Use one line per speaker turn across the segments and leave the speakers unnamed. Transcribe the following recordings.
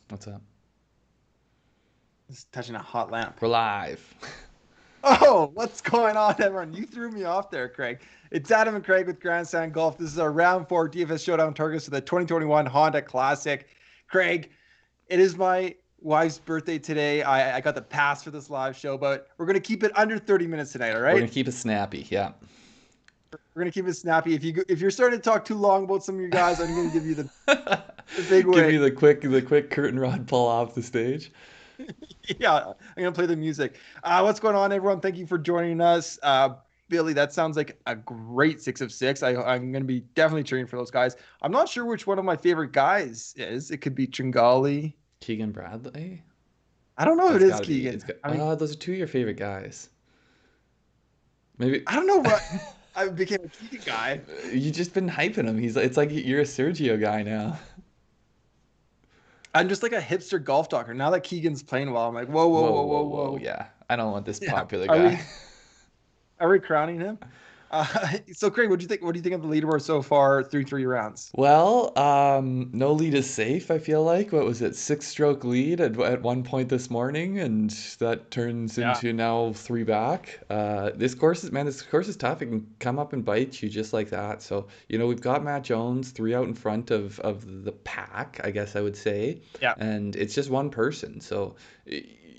What's up?
Just touching a hot lamp.
We're live.
Oh, what's going on, everyone? You threw me off there, Craig. It's Adam and Craig with Grandstand Golf. This is our round four DFS Showdown targets for the 2021 Honda Classic. Craig, it is my wife's birthday today. I got the pass for this live show, but we're going to keep it under 30 minutes tonight, all
We're gonna
right?
keep it snappy. Yeah.
We're going to keep it snappy. If you're starting to talk too long about some of you guys, I'm going to give you the big
Give
win.
me the quick curtain rod pull off the stage.
Yeah, I'm gonna play the music. What's going on, everyone? Thank you for joining us. Billy, that sounds like a great 6 of 6. I'm gonna be definitely cheering for those guys. I'm not sure which one of my favorite guys is. It could be Tringale.
Keegan Bradley.
I don't know if it
That's
is
got to be. It's
Keegan.
got.
I mean,
Those are two of your favorite guys. Maybe
I don't know what I became a Keegan guy.
you just been hyping him. It's like you're a Sergio guy now.
I'm just like a hipster golf talker. Now that Keegan's playing well, I'm like, whoa, whoa,
Whoa,
whoa,
whoa,
whoa,
whoa.
whoa.
Yeah, I don't want this
Yeah.
popular
Are
guy.
we are we crowning him? So Craig, what do you think? What do you think of the leaderboard so far through 3 rounds?
Well, no lead is safe, I feel like. What was it? Six-stroke lead at one point this morning, and that turns
Yeah.
into now three back. This course is tough. It can come up and bite you just like that. So, we've got Matt Jones three out in front of the pack, I guess I would say.
Yeah.
And it's just one person. So,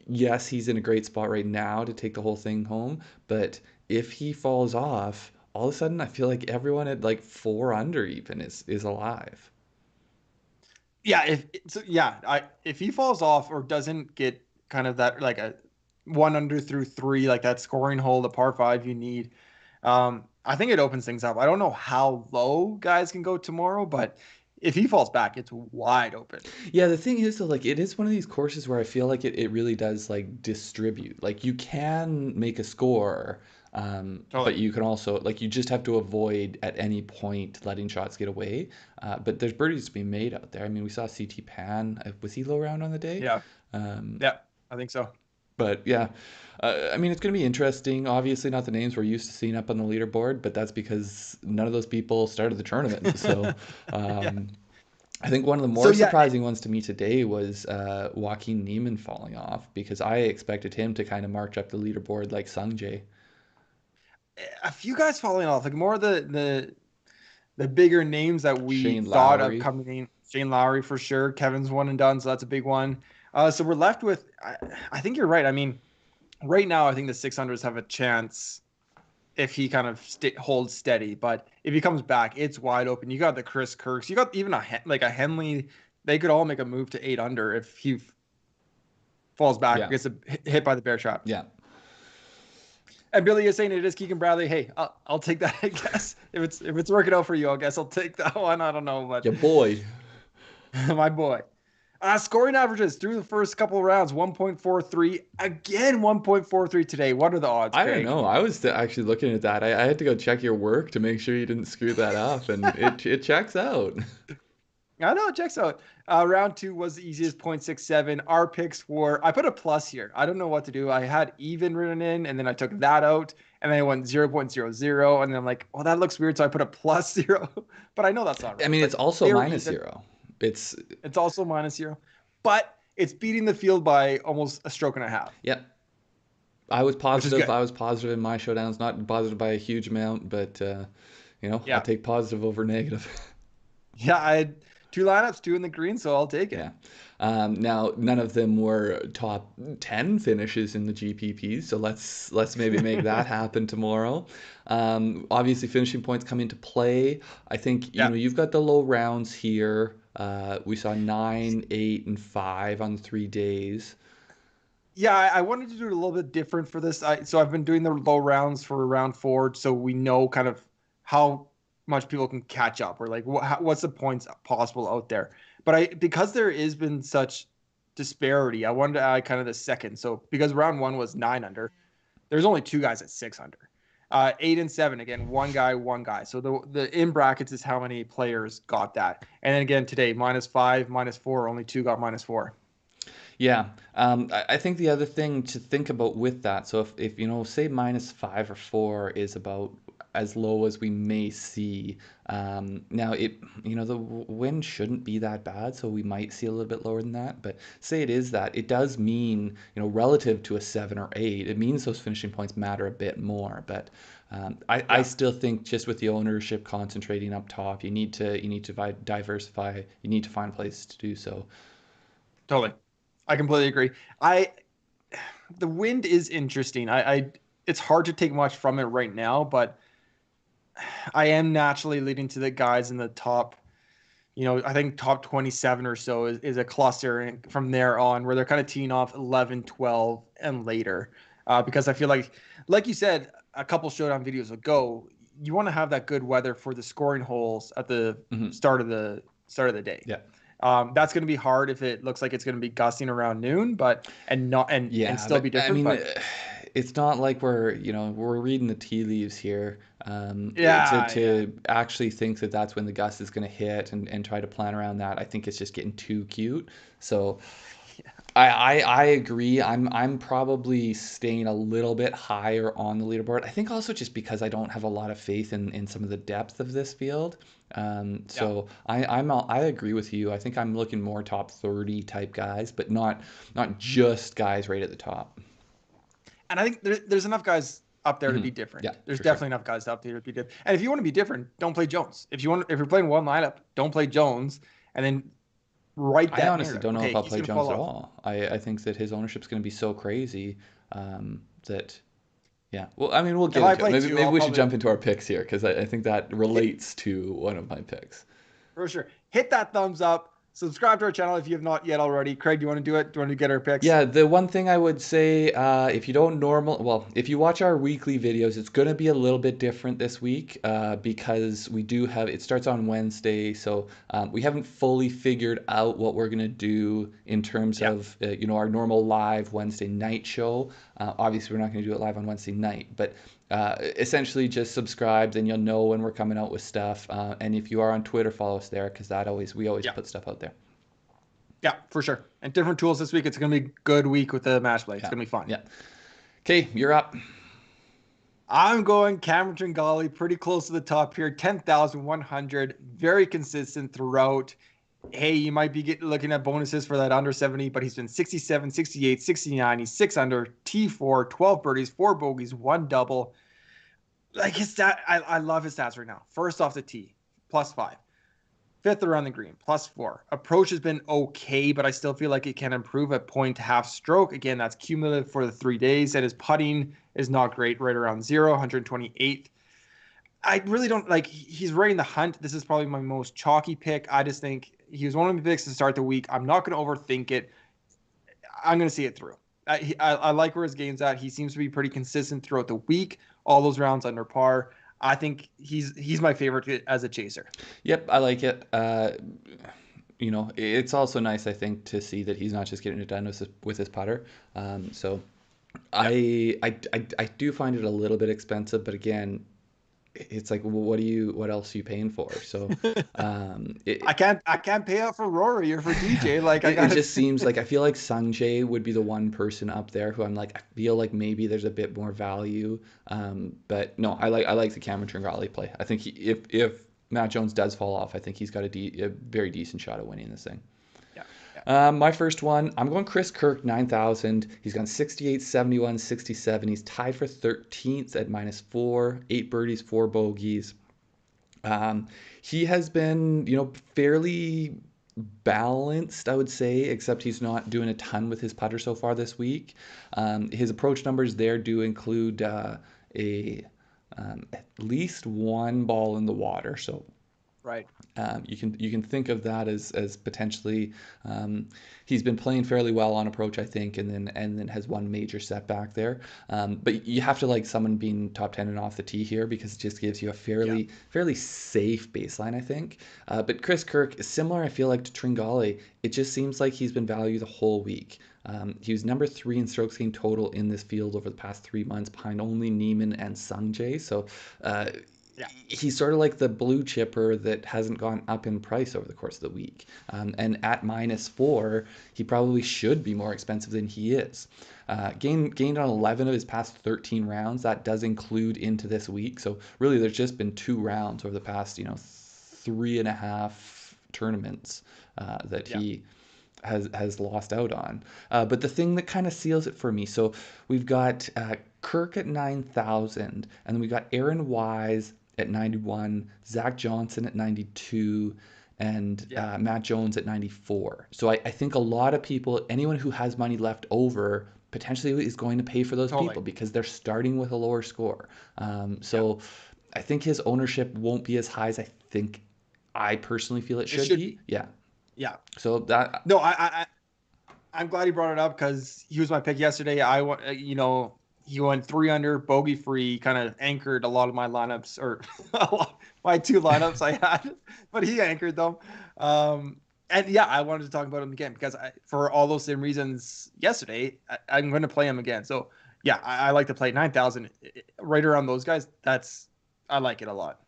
yes, he's in a great spot right now to take the whole thing home. But if he falls off, all of a sudden I feel like everyone at like four under even is alive.
Yeah, if he falls off or doesn't get kind of that like a one under through three, like that scoring hole, the par five you need, I think it opens things up. I don't know how low guys can go tomorrow, but if he falls back, it's wide open.
Yeah, the thing is though, like it is one of these courses where I feel like it really does like distribute. Like you can make a score, but
Totally.
you can also like you just have to avoid at any point letting shots get away. But there's birdies to be made out there. I mean, we saw CT Pan. Was he low round on the day?
Yeah.
Um,
Yeah. I think so.
But yeah, I mean, it's going to be interesting. Obviously, not the names we're used to seeing up on the leaderboard, but that's because none of those people started the tournament. So
Yeah.
um, I think one of the
So
more
yeah,
surprising ones to me today was Joaquin Niemann falling off because I expected him to kind of march up the leaderboard like Sung Jae.
a few guys falling off, like more of the bigger names that we
Shane
thought of
Lowry.
coming in. Shane Lowry for sure. Kevin's one and done, so that's a big one. So we're left with. I think you're right. I mean, right now, I think the 600s have a chance if he kind of holds steady. But if he comes back, it's wide open. You got the Chris Kirks. You got even like a Henley. They could all make a move to 8 under if he falls back,
Yeah,
gets hit by the bear trap.
yeah.
And Billy is saying it is Keegan Bradley. Hey, I'll take that. I guess if it's working out for you, I guess I'll take that one. I don't know, but
Yeah, boy.
my boy. Scoring averages through the first couple of rounds 1.43. Again, 1.43 today. What are the odds,
I don't
Craig?
know. I was actually looking at that. I had to go check your work to make sure you didn't screw that up, and it checks out.
I know, it checks out. Round two was the easiest 0.67. Our picks were, I put a plus here. I don't know what to do. I had even written in, and then I took that out, and then I went 0.00. And then I'm like, well, that looks weird. So I put a plus zero, but I know that's not
I
right.
mean, it's
But
also
they were
minus
even.
zero. It's
It's also minus zero, but it's beating the field by almost a stroke and a half,
yeah. I was
which is
positive.
good.
I was positive in my showdowns, not positive by a huge amount, but I'll
Yeah.
take positive over negative.
Yeah. I had two lineups, two in the green, so I'll take it.
Yeah. Now none of them were top 10 finishes in the GPPs, so let's maybe make that happen tomorrow. Obviously, finishing points come into play. I think
Yeah.
you've got the low rounds here. We saw 9, 8, and 5 on 3 days.
Yeah, I wanted to do it a little bit different for this. So I've been doing the low rounds for round four, so we know kind of how much people can catch up, or like what's the points possible out there. But because there has been such disparity, I wanted to add kind of the second. So because round one was 9 under, there's only two guys at 6 under. 8 and 7 again, one guy. So the in brackets is how many players got that. And then again today, -5, -4, only two got -4.
Yeah, I think the other thing to think about with that, so if say -5 or 4 is about, as low as we may see. Now the wind shouldn't be that bad, so we might see a little bit lower than that. But say it is that, it does mean, relative to a 7 or 8, it means those finishing points matter a bit more. But I
Yeah,
still think just with the ownership concentrating up top, you need to diversify. You need to find places to do so.
totally. I completely agree. I The wind is interesting. It's hard to take much from it right now, but I am naturally leading to the guys in the top. I think top 27 or so is a cluster, and from there on, where they're kind of teeing off 11, 12, and later. Because I feel like you said a couple showdown videos ago, you want to have that good weather for the scoring holes at the
Hmm.
start of the day.
Yeah.
That's going to be hard if it looks like it's going to be gusting around noon, but and not and
Yeah,
still
but
be
I
different.
mean,
But
it's not like we're reading the tea leaves here. To
yeah, yeah,
to actually think that that's when the gust is going to hit and try to plan around that, I think it's just getting too cute. So I agree. I'm probably staying a little bit higher on the leaderboard. I think also just because I don't have a lot of faith in some of the depth of this field.
yeah.
So I agree with you. I think I'm looking more top 30 type guys, but not just guys right at the top.
And I think there's enough guys up there to
Hmm.
be different.
Yeah,
There's
for sure.
definitely enough guys up there to be different. And if you want to be different, don't play Jones. If you're playing one lineup, don't play Jones, and then write
I
that
honestly
narrative.
don't know
Okay,
if I'll
he's
play
gonna
Jones
fall
at
off.
all. I think that his ownership's going to be so crazy that yeah. Well, I mean, we'll
If
get
I
into it.
play
Maybe
two, I'll
we should
probably
jump into our picks here because I think that
hit
relates to one of my picks.
for sure. Hit that thumbs up. Subscribe to our channel if you have not yet already. Craig, do you want to do it? Do you want to get our picks?
Yeah, the one thing I would say, if you don't well, if you watch our weekly videos, it's going to be a little bit different this week because it starts on Wednesday, so we haven't fully figured out what we're going to do in terms
Yeah.
of, our normal live Wednesday night show. Obviously, we're not going to do it live on Wednesday night, but essentially just subscribe, then you'll know when we're coming out with stuff. And if you are on Twitter, follow us there because we always
Yeah.
put stuff out there.
Yeah, for sure. And different tools this week. It's gonna be a good week with the match play. It's
Yeah,
gonna be fun.
yeah. Okay, you're up.
I'm going Cameron Tringale, pretty close to the top here, 10,100, very consistent throughout. Hey, you might be looking at bonuses for that under 70, but he's been 67, 68, 69. He's 6 under, T4, 12 birdies, 4 bogeys, 1 double. Like his stat, I love his stats right now. First off the tee, +5. Fifth around the green, +4. Approach has been okay, but I still feel like it can improve a point half stroke. Again, that's cumulative for the 3 days. And his putting is not great, right around 0, 128th. I really don't like. He's right in the hunt. This is probably my most chalky pick. I just think he was one of my picks to start the week. I'm not going to overthink it. I'm going to see it through. I like where his game's at. He seems to be pretty consistent throughout the week. All those rounds under par. I think he's my favorite as a chaser.
Yep, I like it. It's also nice, I think, to see that he's not just getting it done with his putter. So
Yeah.
I do find it a little bit expensive, but again, it's like, well, what else are you paying for? So it
I can't pay up for Rory or for DJ. Like I
it
gotta.
just seems like I feel like Sungjae would be the one person up there who I'm like, I feel like maybe there's a bit more value. But no, I like the Cameron Tringale play. I think if Matt Jones does fall off, I think he's got a very decent shot at winning this thing.
Yeah, yeah,
My first one, I'm going Chris Kirk, 9,000. He's gone 68, 71, 67. He's tied for 13th at -4, 8 birdies, 4 bogeys. Um, he has been, fairly balanced, I would say, except he's not doing a ton with his putter so far this week. His approach numbers there do include a at least one ball in the water, so
right.
you can think of that as potentially he's been playing fairly well on approach, I think, and then has one major setback there. But you have to like someone being top 10 and off the tee here because it just gives you a
Yeah,
fairly safe baseline, I think. But Chris Kirk is similar, I feel like, to Tringale. It just seems like he's been valued the whole week. He was number 3 in strokes gained total in this field over the past 3 months, behind only Neiman and Sungjae. So
Yeah.
he's sort of like the blue chipper that hasn't gone up in price over the course of the week. And at -4, he probably should be more expensive than he is. Gained on 11 of his past 13 rounds. That does include into this week. So really, there's just been 2 rounds over the past, 3.5 tournaments that
Yeah.
he has lost out on. But the thing that kind of seals it for me, so we've got Kirk at 9,000, and then we got Aaron Wise at 91, Zach Johnson at 92, and
Yeah.
Matt Jones at 94. So I think a lot of people, anyone who has money left over, potentially is going to pay for those
Totally.
people because they're starting with a lower score.
Yeah.
So I think his ownership won't be as high as I personally feel it
It
should
should
be.
be.
Yeah.
Yeah.
So that
No, I'm glad he brought it up because he was my pick yesterday. He went 3 under, bogey free, kind of anchored a lot of my lineups or my 2 lineups I had, but he anchored them. And yeah, I wanted to talk about him again because for all those same reasons yesterday, I'm going to play him again. So yeah, I like to play 9,000 right around those guys. I like it a lot.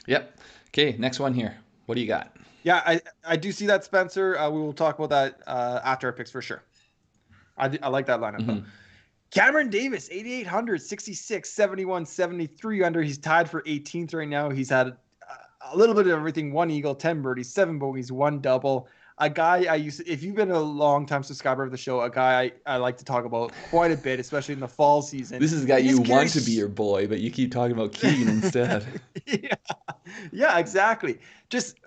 Yep. Okay, next one here. What do you got?
Yeah, I do see that, Spencer. We will talk about that after our picks for sure. I like that lineup though.
Hmm.
Cameron Davis, 8,800, 66, 71, 73 under. He's tied for 18th right now. He's had a little bit of everything: 1 eagle, 10 birdies, 7 bogeys, 1 double. A guy if you've been a long time subscriber of the show, a guy I like to talk about quite a bit, especially in the fall season.
This is a guy
He
you
just
want to be
carries
your boy, but you keep talking about Keegan instead.
yeah, yeah, exactly. Just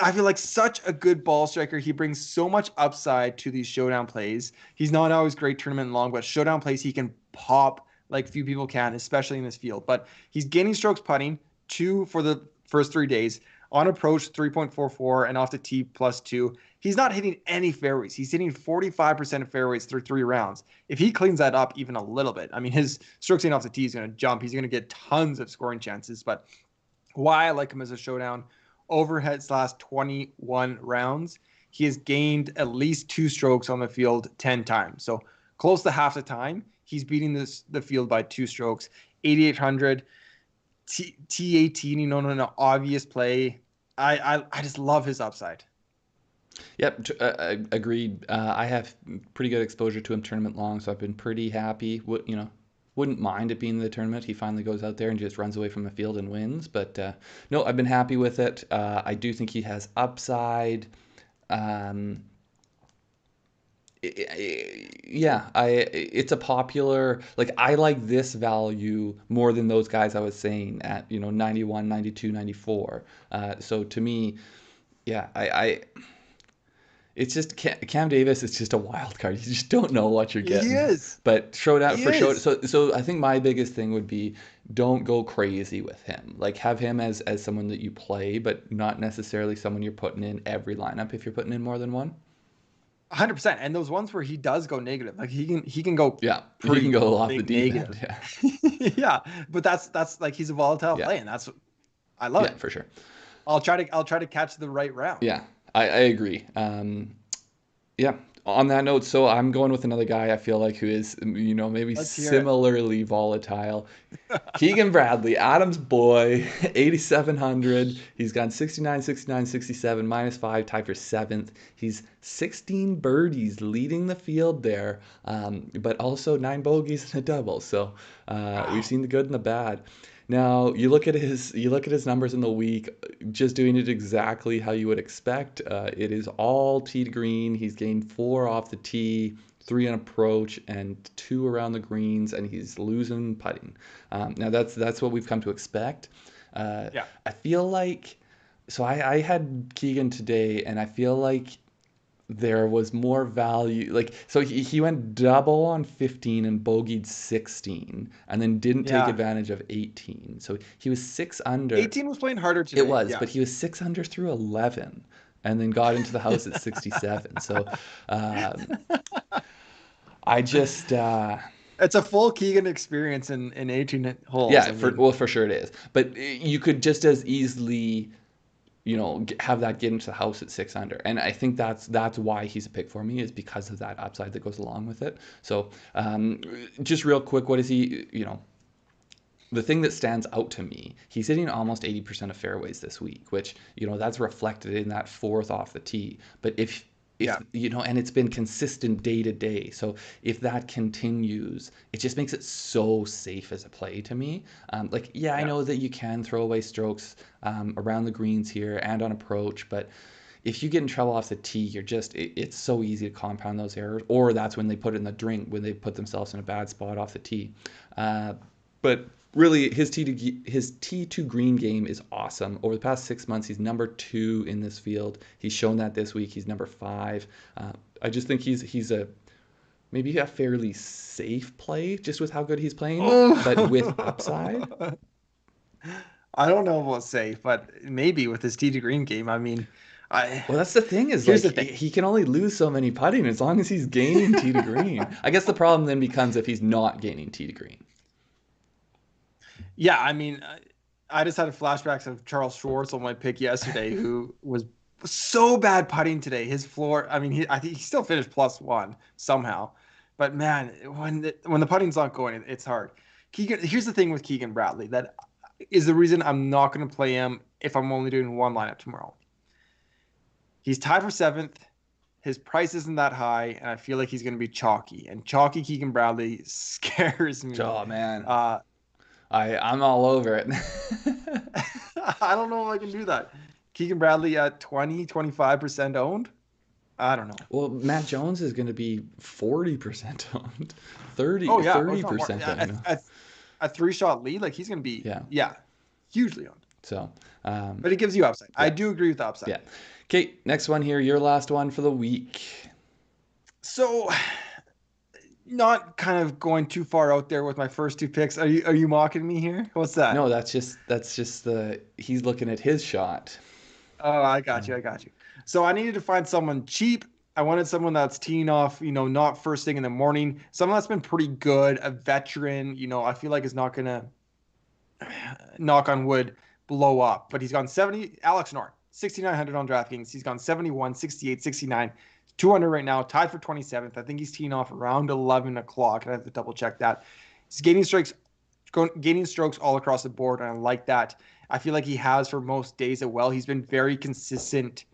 I feel like such a good ball striker. He brings so much upside to these showdown plays. He's not always great tournament long, but showdown plays he can pop like few people can, especially in this field. But he's gaining strokes putting 2 for the first 3 days. On approach 3.44 and off the tee +2. He's not hitting any fairways. He's hitting 45% of fairways through 3 rounds. If he cleans that up even a little bit, I mean, his strokes gained off the tee is going to jump. He's going to get tons of scoring chances. But why I like him as a showdown: over his last 21 rounds, he has gained at least 2 strokes on the field 10 times. So close to half the time, he's beating the field by 2 strokes. 8,800, T18, an obvious play. I just love his upside.
Yep, agreed. I have pretty good exposure to him tournament long, so I've been pretty happy. Wouldn't mind it being the tournament. He finally goes out there and just runs away from the field and wins. But no, I've been happy with it. I do think he has upside. Um, yeah, it's a popular, like, I like this value more than those guys I was saying at 91, 92, 94. So to me, yeah, it's just Cam Davis is just a wild card. You just don't know what you're
He
getting.
is.
But showdown
He
for show
is.
so I think my biggest thing would be, don't go crazy with him. Like, have him as someone that you play, but not necessarily someone you're putting in every lineup if you're putting in more than one.
100%. And those ones where he does go negative, like he can go
Yeah, he can
pretty
go off the
big
deep end.
negative.
Yeah,
Yeah, but that's like he's a volatile
yeah,
play, and I love
yeah,
it.
for sure.
I'll try to catch the right round.
Yeah, I agree. Yeah. On that note, so I'm going with another guy I feel like who is, maybe
Let's hear it.
similarly volatile. Keegan Bradley, Adam's boy, 8,700. He's gone 69, 69, 67, -5, tied for 7th. He's 16 birdies leading the field there, but also 9 bogeys and a double. So we've
Wow.
seen the good and the bad. Now you look at his numbers in the week, just doing it exactly how you would expect. It is all tee to green. He's gained 4 off the tee, 3 on approach, and 2 around the greens, and he's losing putting. Now that's what we've come to expect.
Yeah.
I feel like, so I had Keegan today, and I feel like there was more value. Like, so he went double on 15 and bogeyed 16, and then didn't take
Yeah.
advantage of 18. So he was 6 under.
18 was playing harder
It
today.
was,
Yeah.
but he was 6 under through 11, and then got into the house at 67. So um, I just
It's a full Keegan experience in 18 holes.
yeah,
I
for
mean,
well, for sure it is. But you could just as easily, have that get into the house at 6 under. And I think that's why he's a pick for me, is because of that upside that goes along with it. So just real quick, what is he, the thing that stands out to me, he's hitting almost 80% of fairways this week, which, that's reflected in that fourth off the tee. But if
Yeah.
and it's been consistent day to day. So if that continues, it just makes it so safe as a play to me. Like, yeah, I
Yeah.
know that you can throw away strokes around the greens here and on approach, but if you get in trouble off the tee, it's so easy to compound those errors. Or that's when they put it in the drink, when they put themselves in a bad spot off the tee. But really, his tee to green game is awesome. Over the past 6 months, he's number 2 in this field. He's shown that this week. He's number 5. I just think he's a maybe a fairly safe play just with how good he's playing, but with upside.
Oh. I don't know about safe, but maybe with his tee to green game. I mean, I
Well, that's the thing is
here's
like
the thing.
he can only lose so many putting as long as he's gaining tee to green. I guess the problem then becomes if he's not gaining tee to green.
Yeah, I mean, I just had flashbacks of Charles Schwartz on my pick yesterday, who was so bad putting today. His floor, I mean, I think he still finished +1 somehow, but man, when the putting's not going, it's hard. Keegan, here's the thing with Keegan Bradley that is the reason I'm not going to play him if I'm only doing one lineup tomorrow. He's tied for 7th. His price isn't that high, and I feel like he's going to be chalky. And chalky Keegan Bradley scares me.
Oh man,
Uh,
I'm all over it.
I don't know if I can do that. Keegan Bradley at 20-25% owned. I don't know.
Well, Matt Jones is going to be 40% owned,
Oh yeah, oh, it's not more.
30%
Yeah,
owned.
a 3-shot lead, like he's going to be
Yeah.
hugely owned.
So,
But it gives you upside.
yeah.
I do agree with the upside.
Yeah. Okay, next one here, your last one for the week.
So, not kind of going too far out there with my first 2 picks. Are you mocking me here? What's that?
No, that's just he's looking at his shot.
Oh, I got you. So I needed to find someone cheap. I wanted someone that's teeing off, not first thing in the morning. Someone that's been pretty good, a veteran, I feel like is not going to, knock on wood, blow up. But he's gone 70, Alex Noren, 6,900 on DraftKings. He's gone 71, 68, 69, 200 right now, tied for 27th. I think he's teeing off around 11 o'clock. I have to double check that. He's gaining strokes all across the board, and I like that. I feel like he has for most days as well. He's been very consistent,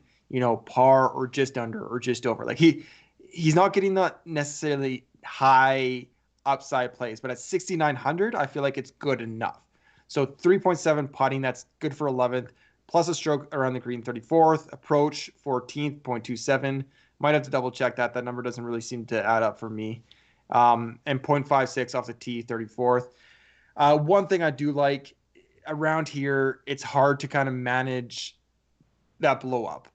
par or just under or just over. Like he's not getting that necessarily high upside plays, but at 6,900, I feel like it's good enough. So 3.7 putting, that's good for 11th, plus a stroke around the green 34th, approach 14th, 0.27. Might have to double check that. That number doesn't really seem to add up for me. And 0.56 off the tee, 34th. One thing I do like around here, it's hard to kind of manage that blow up.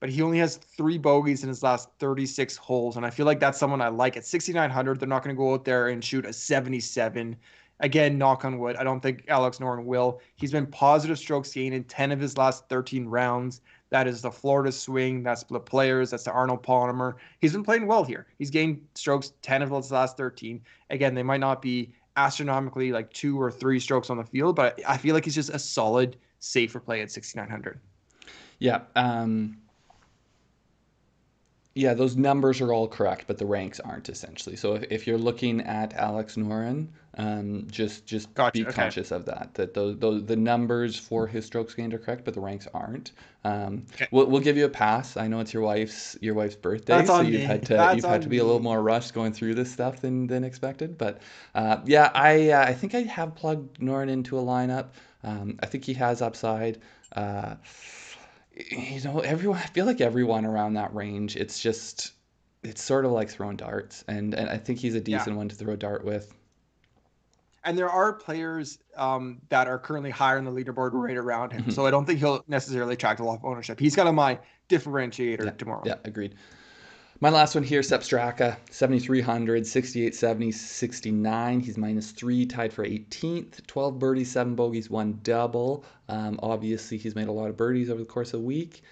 But he only has 3 bogeys in his last 36 holes, and I feel like that's someone I like. At 6,900, they're not going to go out there and shoot a 77. Again, knock on wood, I don't think Alex Noren will. He's been positive strokes gained in 10 of his last 13 rounds. That is the Florida swing. That's the players. That's the Arnold Palmer. He's been playing well here. He's gained strokes 10 of his last 13. Again, they might not be astronomically like 2 or 3 strokes on the field, but I feel like he's just a solid, safer play at 6,900.
Yeah. Yeah, those numbers are all correct, but the ranks aren't essentially. So if you're looking at Alex Noren, just
Gotcha.
be
Okay.
conscious of that. That those the numbers for his strokes gained are correct, but the ranks aren't.
Okay.
We'll give you a pass. I know it's your wife's birthday,
That's
so
on
you've
me.
had to
That's
you've had
on
to be a little
me.
more rushed going through this stuff than expected. But yeah, I think I have plugged Noren into a lineup. I think he has upside. Everyone, I feel like everyone around that range, it's sort of like throwing darts, and I think he's a
Yeah.
decent one to throw a dart with.
And there are players that are currently higher in the leaderboard right around him.
Mhm.
So I don't think he'll necessarily attract a lot of ownership. He's kind of my
Yeah,
differentiator tomorrow.
yeah, agreed. My last one here, Sepp Straka, 7,300, 68, 70, 69. He's -3, tied for 18th. 12 birdies, 7 bogeys, 1 double. Obviously, he's made a lot of birdies over the course of the week.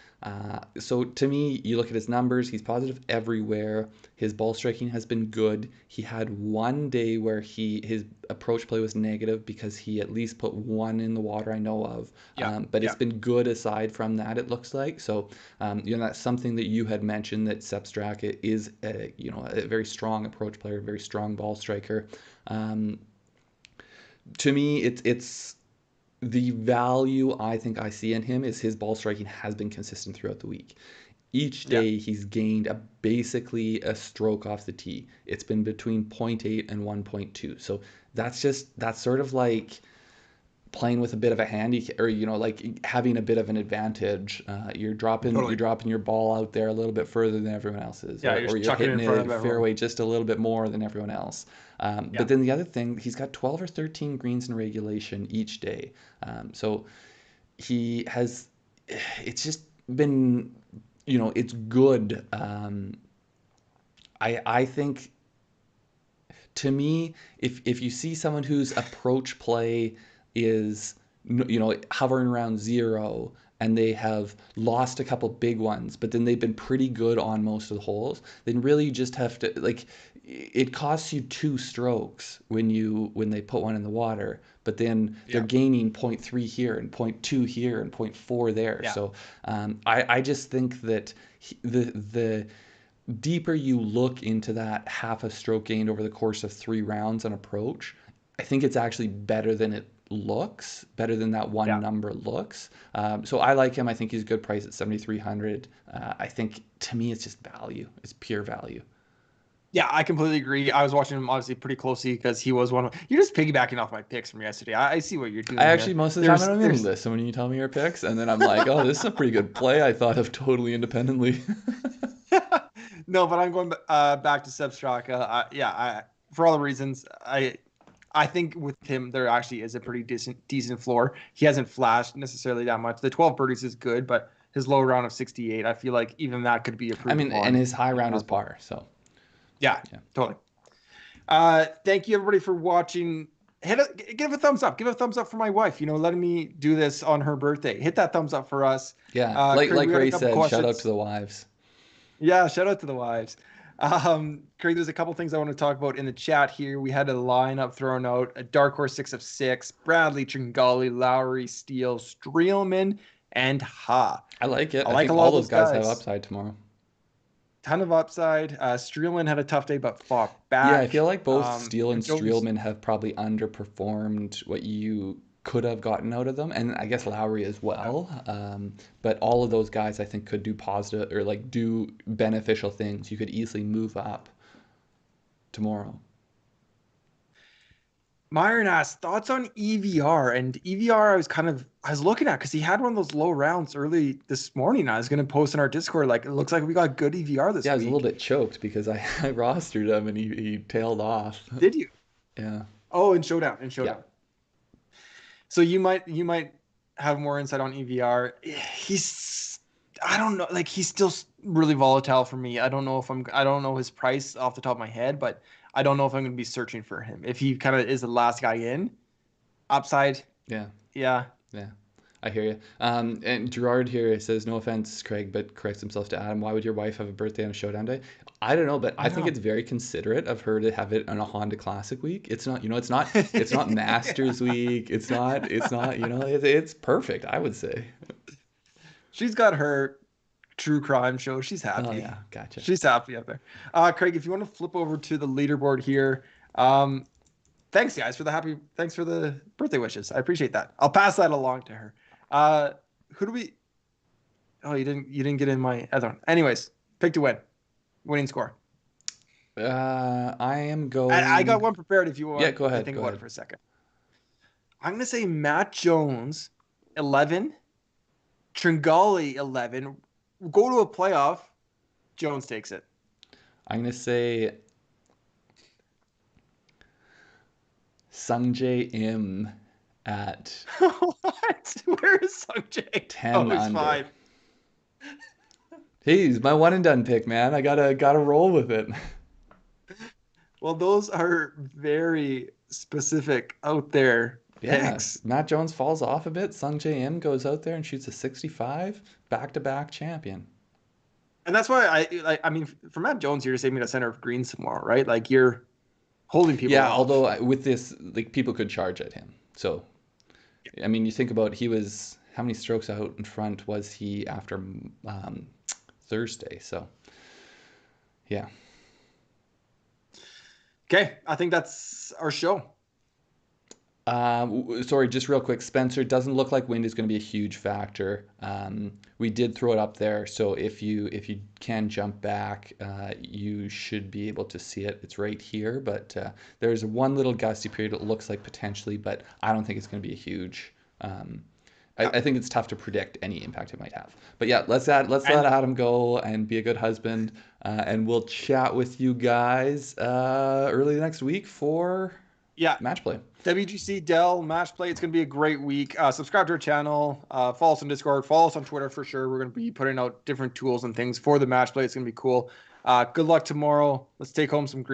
So to me, you look at his numbers, he's positive everywhere. His ball striking has been good. He had one day where his approach play was negative because he at least put 1 in the water I know of.
Yeah.
But
Yeah.
it's been good aside from that, it looks like. So, that's something that you had mentioned, that Sepp Straka is a very strong approach player, very strong ball striker. To me, it's the value I think I see in him is his ball striking has been consistent throughout the week. Each
Yeah,
day he's gained basically a stroke off the tee. It's been between zero point 0.8 and 1.2. So that's sort of like playing with a bit of a handicap, or like having a bit of an advantage. You're
totally.
dropping your ball out there a little bit further than everyone else's,
Yeah,
or
you're
you're
chucking it
hitting
in front
it
of everyone.
fairway just a little bit more than everyone else.
Yeah.
But then the other thing, he's got 12 or 13 greens in regulation each day. So he has, it's just been, it's good. I think, to me, if you see someone whose approach play is hovering around zero, and they have lost a couple big ones, but then they've been pretty good on most of the holes, then really you just have to, like, it costs you 2 strokes when they put one in the water, but then they're
Yeah.
gaining zero point 0.3 here and zero point 0.2 here and zero point 0.4 there.
Yeah.
So I just think that the deeper you look into that half a stroke gained over the course of 3 rounds on approach, I think it's actually better than it looks, better than that one
Yeah.
number looks. So I like him. I think he's a good price at 7,300. I think, to me, it's just value. It's pure value.
Yeah, I completely agree. I was watching him obviously pretty closely because he was one of. You're just piggybacking off my picks from yesterday. I see what you're
I
doing
actually,
here.
most of the time, I
There's
don't even
there's
listen when you tell me your picks, and then I'm like, oh, this is a pretty good play. I thought of totally independently.
no, but I'm going back to Sepp Straka. For all the reasons, I think with him there actually is a pretty decent floor. He hasn't flashed necessarily that much. The 12 birdies is good, but his low round of 68, I feel like even that could be
I
improved
mean, and
upon.
his high round is par. So,
Yeah,
yeah.
totally. Thank you everybody for watching. Give a thumbs up. Give a thumbs up for my wife. Letting me do this on her birthday. Hit that thumbs up for us.
Yeah. Like,
Craig,
like
we had a
Ray
couple
said, shout out to
questions.
the wives.
Yeah, shout out to the wives. Craig, there's a couple things I want to talk about in the chat here. We had a lineup thrown out: a dark horse 6 of 6, Bradley, Tringale, Lowry, Steele, Streelman, and Ha.
I like it.
I
I
like a
think
lot
all
of
those
those
guys have
guys.
upside tomorrow.
Ton of upside. Streelman had a tough day, but fought
Yeah, I feel
back.
like both Steele and
Jones.
Streelman have probably underperformed what you could have gotten out of them, and I guess Lowry as well. But all of those guys, I think, could do positive, or like do beneficial things. You could easily move up tomorrow.
Myron asked thoughts on EVR, and EVR I was looking at because he had one of those low rounds early this morning. I was going to post in our Discord, like, it looks like we got good EVR this
Yeah, I was a little
week.
bit choked because I rostered him and he tailed off.
Did you?
Yeah,
Oh, in Showdown, in
yeah.
Showdown. So you might have more insight on EVR. I don't know, like, he's still really volatile for me. I don't know his price off the top of my head, but I don't know if I'm going to be searching for him. If he kind of is the last guy in, upside,
Yeah,
yeah.
yeah. I hear you. And Gerard here says, no offense, Craig, but corrects himself to Adam. Why would your wife have a birthday on a showdown day? I don't know, but
I
I think
know.
it's very considerate of her to have it on a Honda Classic week. It's not, it's not Masters week. It's not, it's perfect, I would say.
She's got her true crime show. She's
Oh
happy.
yeah, gotcha.
She's happy up there. Craig, if you want to flip over to the leaderboard here, thanks guys for thanks for the birthday wishes. I appreciate that. I'll pass that along to her. Uh, who do we? Oh, you didn't get in my other one. Anyways, pick to win, winning score.
I am
I got
going.
one prepared if you
Yeah,
want
go
to
ahead.
think
Go
about it
ahead.
for a second. I'm gonna say Matt Jones, 11, Tringale, 11. Go to a playoff. Jones takes it.
I'm gonna say Sungjae Im at
What? Where is Sanjay?
10
Oh, he's
under.
fine.
Hey, he's my one and done pick, man. I gotta roll with it.
Well, those are very specific out there
Yeah,
picks.
Matt Jones falls off a bit. Sung J M goes out there and shoots a 65, back-to-back champion.
And that's why I mean, for Matt Jones, you're just aiming to center of greens tomorrow, right? Like, you're holding people
Yeah,
off.
although with this, like, people could charge at him. So, I mean, you think about he was how many strokes out in front was he after Thursday? So, yeah.
Okay, I think that's our show.
Sorry, just real quick, Spencer. Doesn't look like wind is going to be a huge factor. We did throw it up there, so if you can jump back, you should be able to see it. It's right here, but there's one little gusty period. It looks like potentially, but I don't think it's going to be a huge. Um,
Yeah.
I think it's tough to predict any impact it might have. But yeah, let's let
And
Adam go and be a good husband, and we'll chat with you guys early next week for
yeah,
match play.
WGC Dell match play. It's going to be a great week. Subscribe to our channel. Follow us on Discord. Follow us on Twitter for sure. We're going to be putting out different tools and things for the match play. It's going to be cool. Good luck tomorrow. Let's take home some green.